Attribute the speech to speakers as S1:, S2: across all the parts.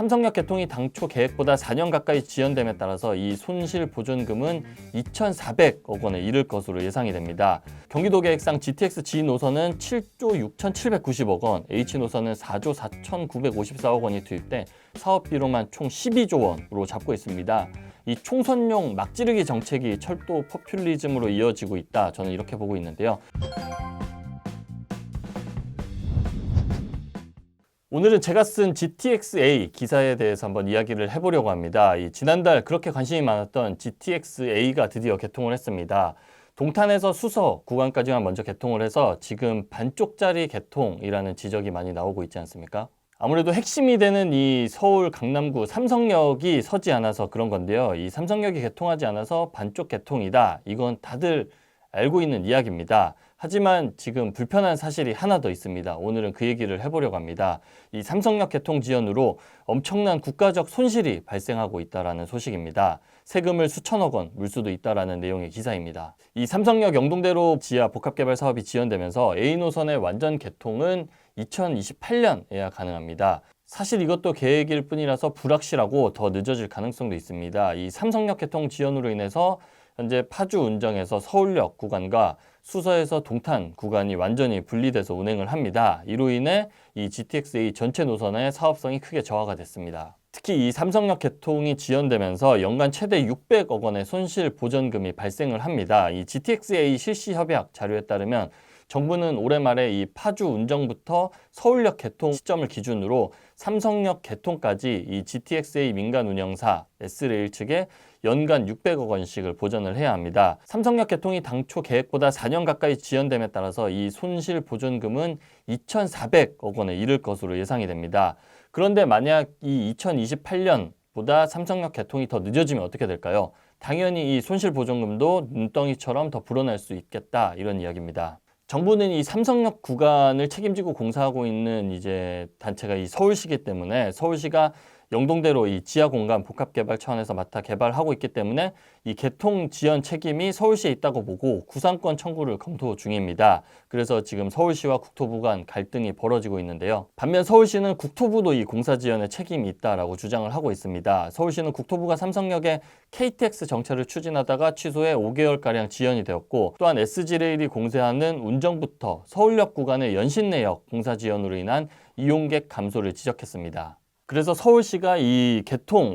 S1: 삼성역 개통이 당초 계획보다 4년 가까이 지연됨에 따라서 이 손실 보존금은 2,400억 원에 이를 것으로 예상이 됩니다. 경기도 계획상 GTX G 노선은 7조 6,790억 원, H 노선은 4조 4,954억 원이 투입돼 사업비로만 총 12조 원으로 잡고 있습니다. 이 총선용 막지르기 정책이 철도 포퓰리즘으로 이어지고 있다, 저는 이렇게 보고 있는데요. 오늘은 제가 쓴 GTX-A 기사에 대해서 한번 이야기를 해보려고 합니다. 지난달 그렇게 관심이 많았던 GTX-A가 드디어 개통을 했습니다. 동탄에서 수서 구간까지만 먼저 개통을 해서 지금 반쪽짜리 개통이라는 지적이 많이 나오고 있지 않습니까? 아무래도 핵심이 되는 이 서울 강남구 삼성역이 서지 않아서 그런 건데요. 이 삼성역이 개통하지 않아서 반쪽 개통이다, 이건 다들 알고 있는 이야기입니다. 하지만 지금 불편한 사실이 하나 더 있습니다. 오늘은 그 얘기를 해보려고 합니다. 이 삼성역 개통 지연으로 엄청난 국가적 손실이 발생하고 있다는 소식입니다. 세금을 수천억 원 물 수도 있다는 내용의 기사입니다. 이 삼성역 영동대로 지하 복합개발 사업이 지연되면서 A 노선의 완전 개통은 2028년에야 가능합니다. 사실 이것도 계획일 뿐이라서 불확실하고 더 늦어질 가능성도 있습니다. 이 삼성역 개통 지연으로 인해서 현재 파주 운정에서 서울역 구간과 수서에서 동탄 구간이 완전히 분리돼서 운행을 합니다. 이로 인해 이 GTX-A 전체 노선의 사업성이 크게 저하가 됐습니다. 특히 이 삼성역 개통이 지연되면서 연간 최대 600억 원의 손실 보전금이 발생을 합니다. 이 GTX-A 실시 협약 자료에 따르면 정부는 올해 말에 이 파주 운정부터 서울역 개통 시점을 기준으로 삼성역 개통까지 이 GTX-A 민간 운영사 S레일 측에 연간 600억 원씩을 보전을 해야 합니다. 삼성역 개통이 당초 계획보다 4년 가까이 지연됨에 따라서 이 손실 보존금은 2,400억 원에 이를 것으로 예상이 됩니다. 그런데 만약 이 2028년보다 삼성역 개통이 더 늦어지면 어떻게 될까요? 당연히 이 손실 보존금도 눈덩이처럼 더 불어날 수 있겠다, 이런 이야기입니다. 정부는 이 삼성역 구간을 책임지고 공사하고 있는 이제 단체가 이 서울시이기 때문에 서울시가 영동대로 이 지하 공간 복합 개발 차원에서 맡아 개발하고 있기 때문에 이 개통 지연 책임이 서울시에 있다고 보고 구상권 청구를 검토 중입니다. 그래서 지금 서울시와 국토부 간 갈등이 벌어지고 있는데요. 반면 서울시는 국토부도 이 공사 지연에 책임이 있다라고 주장을 하고 있습니다. 서울시는 국토부가 삼성역에 KTX 정차를 추진하다가 취소해 5개월가량 지연이 되었고, 또한 SG레일이 공사하는 운정부터 서울역 구간의 연신내역 공사 지연으로 인한 이용객 감소를 지적했습니다. 그래서 서울시가 이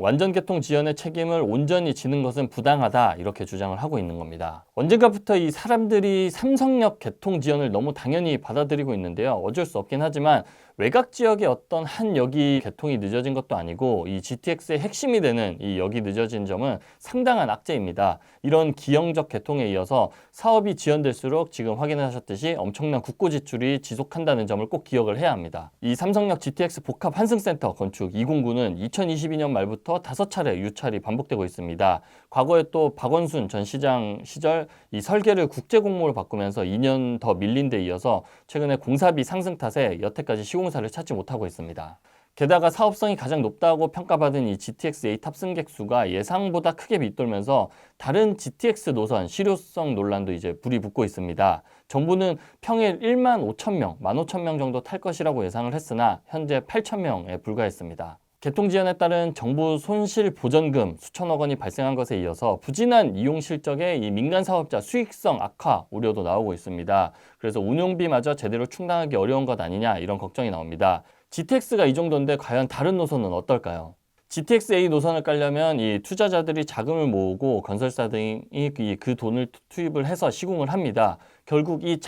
S1: 완전 개통 지연의 책임을 온전히 지는 것은 부당하다, 이렇게 주장을 하고 있는 겁니다. 언젠가부터 이 사람들이 삼성역 개통 지연을 너무 당연히 받아들이고 있는데요. 어쩔 수 없긴 하지만 외곽 지역의 어떤 한 역이 개통이 늦어진 것도 아니고 이 GTX의 핵심이 되는 이 역이 늦어진 점은 상당한 악재입니다. 이런 기형적 개통에 이어서 사업이 지연될수록 지금 확인하셨듯이 엄청난 국고 지출이 지속한다는 점을 꼭 기억을 해야 합니다. 이 삼성역 GTX 복합 환승센터 건축 209는 2022년 말부터 5차례 유찰이 반복되고 있습니다. 과거에 또 박원순 전 시장 시절 이 설계를 국제공모로 바꾸면서 2년 더 밀린 데 이어서 최근에 공사비 상승 탓에 여태까지 시공사를 찾지 못하고 있습니다. 게다가 사업성이 가장 높다고 평가받은 이 GTX-A 탑승객 수가 예상보다 크게 밑돌면서 다른 GTX 노선 실효성 논란도 이제 불이 붙고 있습니다. 정부는 평일 1만 5천 명, 15,000명 정도 탈 것이라고 예상을 했으나 현재 8,000명에 불과했습니다. 개통 지연에 따른 정부 손실 보전금 수천억 원이 발생한 것에 이어서 부진한 이용 실적에 이 민간 사업자 수익성 악화 우려도 나오고 있습니다. 그래서 운용비마저 제대로 충당하기 어려운 것 아니냐, 이런 걱정이 나옵니다. GTX가 이 정도인데 과연 다른 노선은 어떨까요? GTX-A 노선을 깔려면 이 투자자들이 자금을 모으고 건설사 등이 그 돈을 투입을 해서 시공을 합니다. 결국 이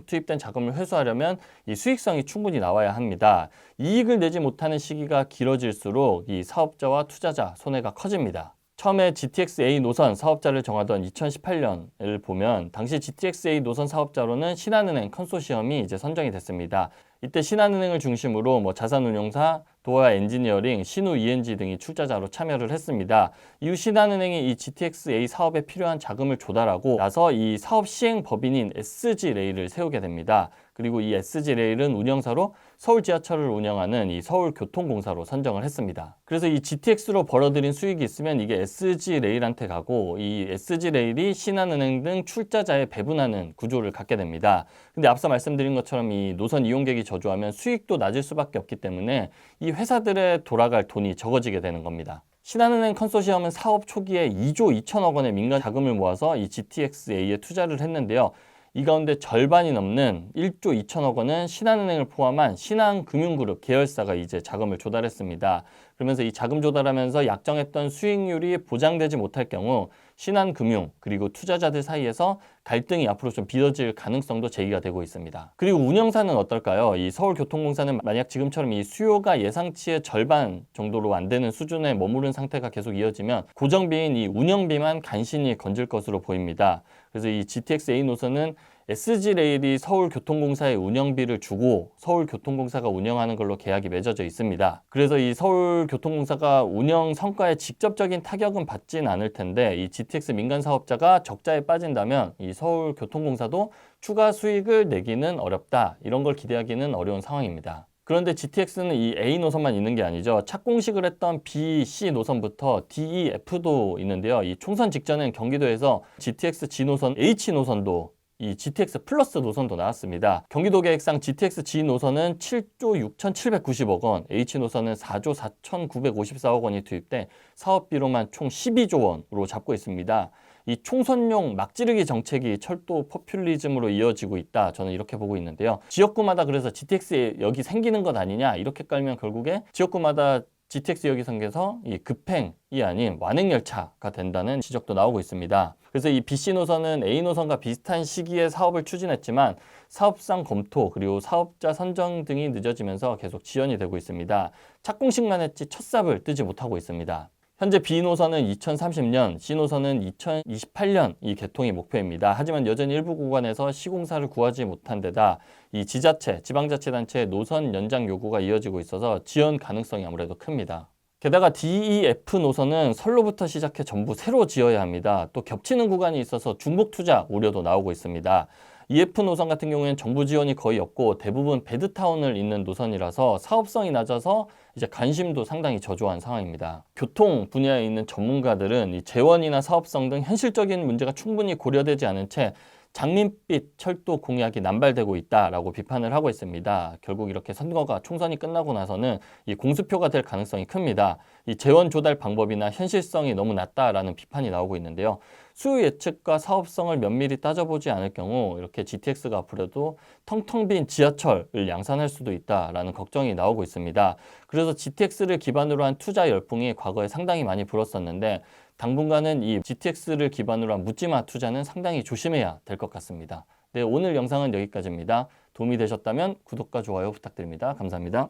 S1: 투입된 자금을 회수하려면 이 수익성이 충분히 나와야 합니다. 이익을 내지 못하는 시기가 길어질수록 이 사업자와 투자자 손해가 커집니다. 처음에 GTX-A 노선 사업자를 정하던 2018년을 보면 당시 GTX-A 노선 사업자로는 신한은행 컨소시엄이 이제 선정이 됐습니다. 이때 신한은행을 중심으로 자산운용사, 도화 엔지니어링, 신우 ENG 등이 출자자로 참여를 했습니다. 이후 신한은행이 이 GTX-A 사업에 필요한 자금을 조달하고 나서 이 사업 시행 법인인 SG레일을 세우게 됩니다. 그리고 이 SG레일은 운영사로 서울 지하철을 운영하는 이 서울교통공사로 선정을 했습니다. 그래서 이 GTX로 벌어들인 수익이 있으면 이게 SG레일한테 가고 이 SG레일이 신한은행 등 출자자에 배분하는 구조를 갖게 됩니다. 근데 앞서 말씀드린 것처럼 이 노선 이용객이 저조하면 수익도 낮을 수밖에 없기 때문에 이 회사들에 돌아갈 돈이 적어지게 되는 겁니다. 신한은행 컨소시엄은 사업 초기에 2조 2천억 원의 민간 자금을 모아서 이 GTX-A에 투자를 했는데요. 이 가운데 절반이 넘는 1조 2천억 원은 신한은행을 포함한 신한금융그룹 계열사가 이제 자금을 조달했습니다. 그러면서 이 자금 조달하면서 약정했던 수익률이 보장되지 못할 경우 신한금융 그리고 투자자들 사이에서 갈등이 앞으로 좀 빚어질 가능성도 제기가 되고 있습니다. 그리고 운영사는 어떨까요? 이 서울교통공사는 만약 지금처럼 이 수요가 예상치의 절반 정도로 안 되는 수준에 머무른 상태가 계속 이어지면 고정비인 이 운영비만 간신히 건질 것으로 보입니다. 그래서 이 GTX-A 노선은 SG레일이 서울교통공사에 운영비를 주고 서울교통공사가 운영하는 걸로 계약이 맺어져 있습니다. 그래서 이 서울교통공사가 운영 성과에 직접적인 타격은 받진 않을 텐데 이 GTX 민간 사업자가 적자에 빠진다면 이 서울교통공사도 추가 수익을 내기는 어렵다. 이런 걸 기대하기는 어려운 상황입니다. 그런데 GTX는 이 A 노선만 있는 게 아니죠. 착공식을 했던 B, C 노선부터 D, E, F도 있는데요. 이 총선 직전엔 경기도에서 GTX G 노선, H 노선도 이 GTX 플러스 노선도 나왔습니다. 경기도 계획상 GTX G 노선은 7조 6,790억 원, H 노선은 4조 4,954억 원이 투입돼 사업비로만 총 12조 원으로 잡고 있습니다. 이 총선용 막지르기 정책이 철도 포퓰리즘으로 이어지고 있다. 저는 이렇게 보고 있는데요. 지역구마다 그래서 GTX 여기 생기는 것 아니냐 이렇게 깔면 결국에 지역구마다 GTX 역이 생겨서 이 급행이 아닌 완행열차가 된다는 지적도 나오고 있습니다. 그래서 이 BC 노선은 A 노선과 비슷한 시기에 사업을 추진했지만 사업상 검토 그리고 사업자 선정 등이 늦어지면서 계속 지연이 되고 있습니다. 착공식만 했지 첫 삽을 뜨지 못하고 있습니다. 현재 B 노선은 2030년, C 노선은 2028년 이 개통이 목표입니다. 하지만 여전히 일부 구간에서 시공사를 구하지 못한 데다 이 지자체, 지방자치단체의 노선 연장 요구가 이어지고 있어서 지연 가능성이 아무래도 큽니다. 게다가 DEF 노선은 선로부터 시작해 전부 새로 지어야 합니다. 또 겹치는 구간이 있어서 중복 투자 우려도 나오고 있습니다. EF 노선 같은 경우에는 정부 지원이 거의 없고 대부분 베드타운을 잇는 노선이라서 사업성이 낮아서 이제 관심도 상당히 저조한 상황입니다. 교통 분야에 있는 전문가들은 이 재원이나 사업성 등 현실적인 문제가 충분히 고려되지 않은 채 장밋빛 철도 공약이 남발되고 있다라고 비판을 하고 있습니다. 결국 이렇게 선거가 총선이 끝나고 나서는 이 공수표가 될 가능성이 큽니다. 이 재원 조달 방법이나 현실성이 너무 낮다라는 비판이 나오고 있는데요. 수요 예측과 사업성을 면밀히 따져보지 않을 경우 이렇게 GTX가 앞으로도 텅텅 빈 지하철을 양산할 수도 있다라는 걱정이 나오고 있습니다. 그래서 GTX를 기반으로 한 투자 열풍이 과거에 상당히 많이 불었었는데 당분간은 이 GTX를 기반으로 한 묻지마 투자는 상당히 조심해야 될 것 같습니다. 네, 오늘 영상은 여기까지입니다. 도움이 되셨다면 구독과 좋아요 부탁드립니다. 감사합니다.